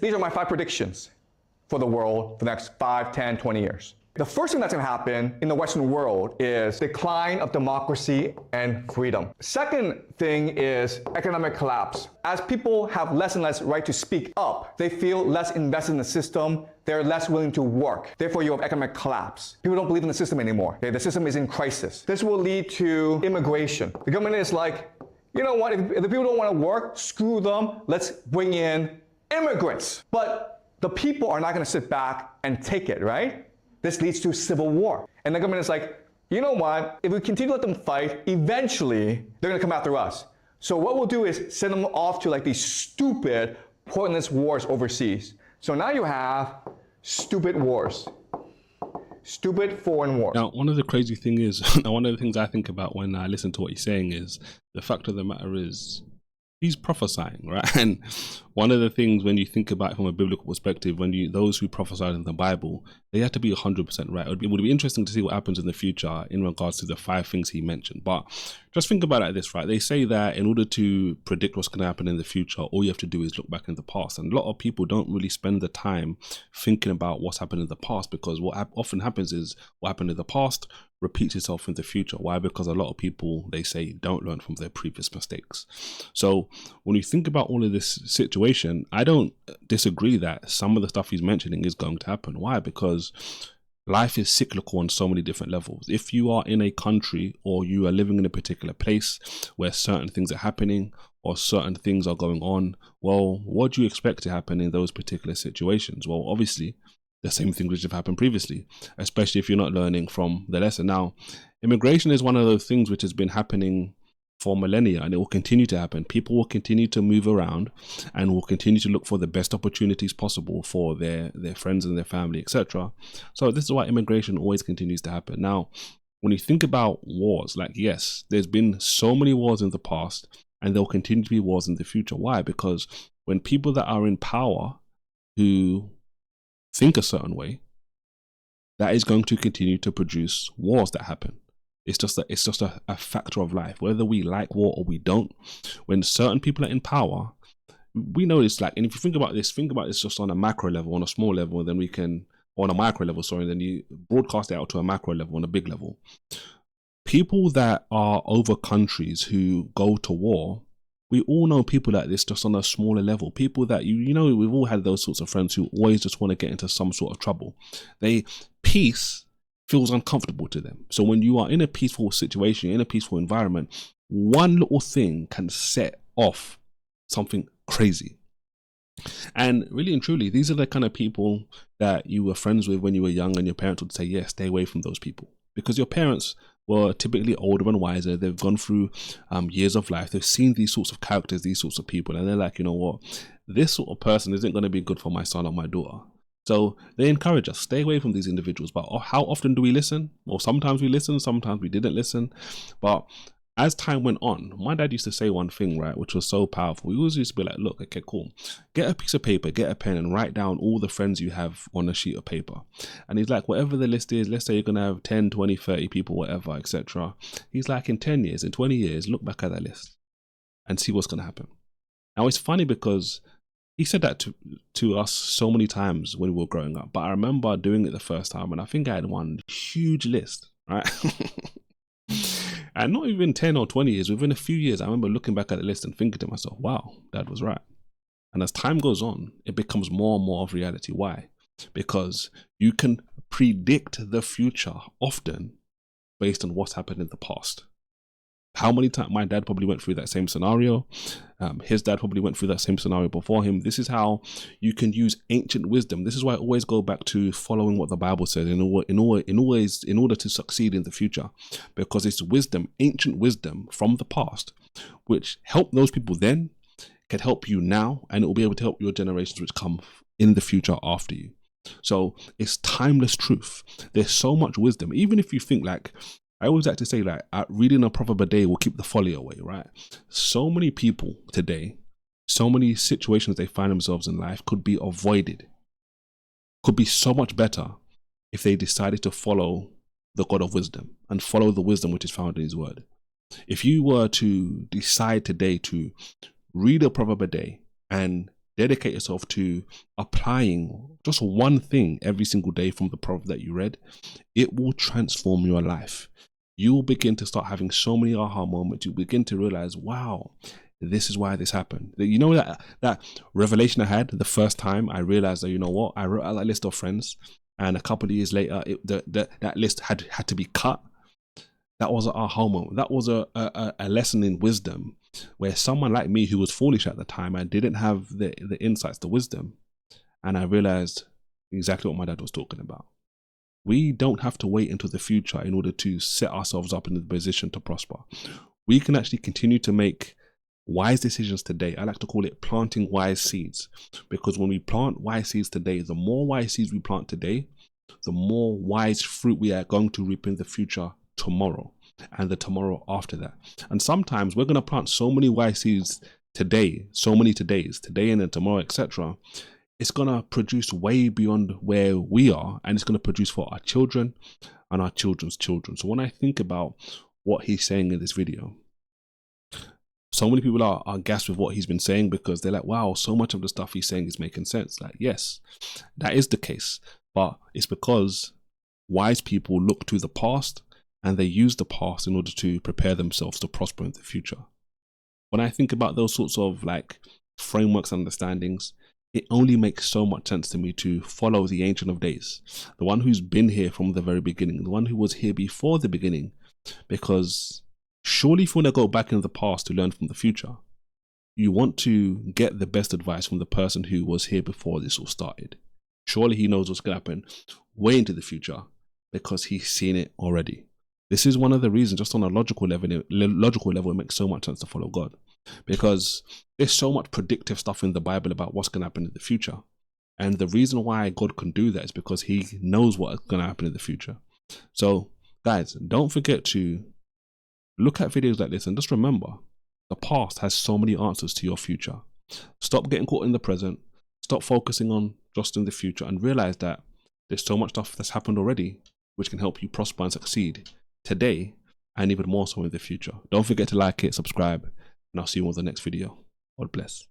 These are my 5 predictions for the world for the next 5, 10, 20 years. The first thing that's going to happen in the Western world is decline of democracy and freedom. Second thing is economic collapse. As people have less and less right to speak up, they feel less invested in the system, they're less willing to work. Therefore, you have economic collapse. People don't believe in the system anymore. Okay? The system is in crisis. This will lead to immigration. The government is like, you know what, if the people don't want to work, screw them, let's bring in immigrants. But the people are not going to sit back and take it, right? This leads to civil war. And the government is like, you know what? If we continue to let them fight, eventually they're going to come after us. So what we'll do is send them off to like these stupid, pointless wars overseas. So now you have stupid wars. Stupid foreign wars. Now, one of the crazy thing is, one of the things I think about when I listen to what he's saying is, the fact of the matter is, he's prophesying, right? And one of the things when you think about it from a biblical perspective, when those who prophesied in the Bible, they had to be 100% right. It would be interesting to see what happens in the future in regards to the 5 things he mentioned. But just think about it like this, right? They say that in order to predict what's going to happen in the future, all you have to do is look back in the past. And a lot of people don't really spend the time thinking about what's happened in the past, because what often happens is what happened in the past repeats itself in the future. Why? Because a lot of people, they say, don't learn from their previous mistakes. So when you think about all of this situation, I don't disagree that some of the stuff he's mentioning is going to happen. Why? Because life is cyclical on so many different levels. If you are in a country or you are living in a particular place where certain things are happening or certain things are going on, well, what do you expect to happen in those particular situations? Well, obviously, the same things which have happened previously, especially if you're not learning from the lesson. Now, immigration is one of those things which has been happening for millennia, and it will continue to happen. People will continue to move around and will continue to look for the best opportunities possible for their friends and their family, etc. So this is why immigration always continues to happen. Now, when you think about wars, like, yes, there's been so many wars in the past and there'll continue to be wars in the future. Why? Because when people that are in power who think a certain way, that is going to continue to produce wars that happen. It's just a factor of life, whether we like war or we don't. When certain people are in power, we know it's like, and if you think about this just on a macro level, on a small level, and then we can, on a micro level, sorry, then you broadcast it out to a macro level, on a big level. People that are over countries who go to war, we all know people like this just on a smaller level. People that, you know, we've all had those sorts of friends who always just want to get into some sort of trouble. Peace feels uncomfortable to them. So when you are in a peaceful situation, in a peaceful environment, one little thing can set off something crazy. And really and truly, these are the kind of people that you were friends with when you were young, and your parents would say, yeah, stay away from those people. Because your parents were typically older and wiser. They've gone through years of life. They've seen these sorts of characters, these sorts of people, and they're like, you know what, this sort of person isn't going to be good for my son or my daughter. So they encourage us, stay away from these individuals. But how often do we listen? Well, sometimes we listen, sometimes we didn't listen. But as time went on, my dad used to say one thing, right, which was so powerful. He always used to be like, look, okay, cool. Get a piece of paper, get a pen, and write down all the friends you have on a sheet of paper. And he's like, whatever the list is, let's say you're going to have 10, 20, 30 people, whatever, etc. He's like, in 10 years, in 20 years, look back at that list and see what's going to happen. Now, it's funny because he said that to us so many times when we were growing up. But I remember doing it the first time, and I think I had one huge list, right? And not even 10 or 20 years, within a few years, I remember looking back at the list and thinking to myself, wow, Dad was right. And as time goes on, it becomes more and more of reality. Why? Because you can predict the future often based on what's happened in the past. How many times my dad probably went through that same scenario. His dad probably went through that same scenario before him. This is how you can use ancient wisdom. This is why I always go back to following what the Bible says in order to succeed in the future, because it's wisdom, ancient wisdom from the past, which helped those people then, can help you now, and it will be able to help your generations which come in the future after you. So it's timeless truth. There's so much wisdom. Even if you think, like, I always like to say, like, reading a proverb a day will keep the folly away, right? So many people today, so many situations they find themselves in life could be avoided, could be so much better if they decided to follow the God of wisdom and follow the wisdom which is found in his word. If you were to decide today to read a proverb a day and dedicate yourself to applying just one thing every single day from the proverb that you read, it will transform your life. You will begin to start having so many aha moments. You begin to realize, wow, this is why this happened. You know, that revelation I had the first time I realized that, you know what, I wrote out that list of friends, and a couple of years later, that list had to be cut. That was an aha moment. That was a lesson in wisdom, where someone like me who was foolish at the time, I didn't have the insights, the wisdom, and I realized exactly what my dad was talking about. We don't have to wait until the future in order to set ourselves up in the position to prosper. We can actually continue to make wise decisions today. I like to call it planting wise seeds, because when we plant wise seeds today, the more wise seeds we plant today, the more wise fruit we are going to reap in the future tomorrow and the tomorrow after that. And sometimes we're going to plant so many wise seeds today, so many today and then tomorrow, etc. It's going to produce way beyond where we are, and it's going to produce for our children and our children's children. So when I think about what he's saying in this video, so many people are gassed with what he's been saying, because they're like, wow, so much of the stuff he's saying is making sense. Like, yes, that is the case, but it's because wise people look to the past and they use the past in order to prepare themselves to prosper in the future. When I think about those sorts of like frameworks and understandings, it only makes so much sense to me to follow the Ancient of Days, the one who's been here from the very beginning, the one who was here before the beginning. Because surely if you want to go back in the past to learn from the future, you want to get the best advice from the person who was here before this all started. Surely he knows what's going to happen way into the future, because he's seen it already. This is one of the reasons, just on a logical level, it makes so much sense to follow God, because there's so much predictive stuff in the Bible about what's going to happen in the future. And the reason why God can do that is because he knows what's going to happen in the future. So guys, don't forget to look at videos like this and just remember, the past has so many answers to your future. Stop getting caught in the present. Stop focusing on just in the future, and realize that there's so much stuff that's happened already which can help you prosper and succeed today, and even more so in the future. Don't forget to like it, subscribe, and I'll see you on the next video. God bless.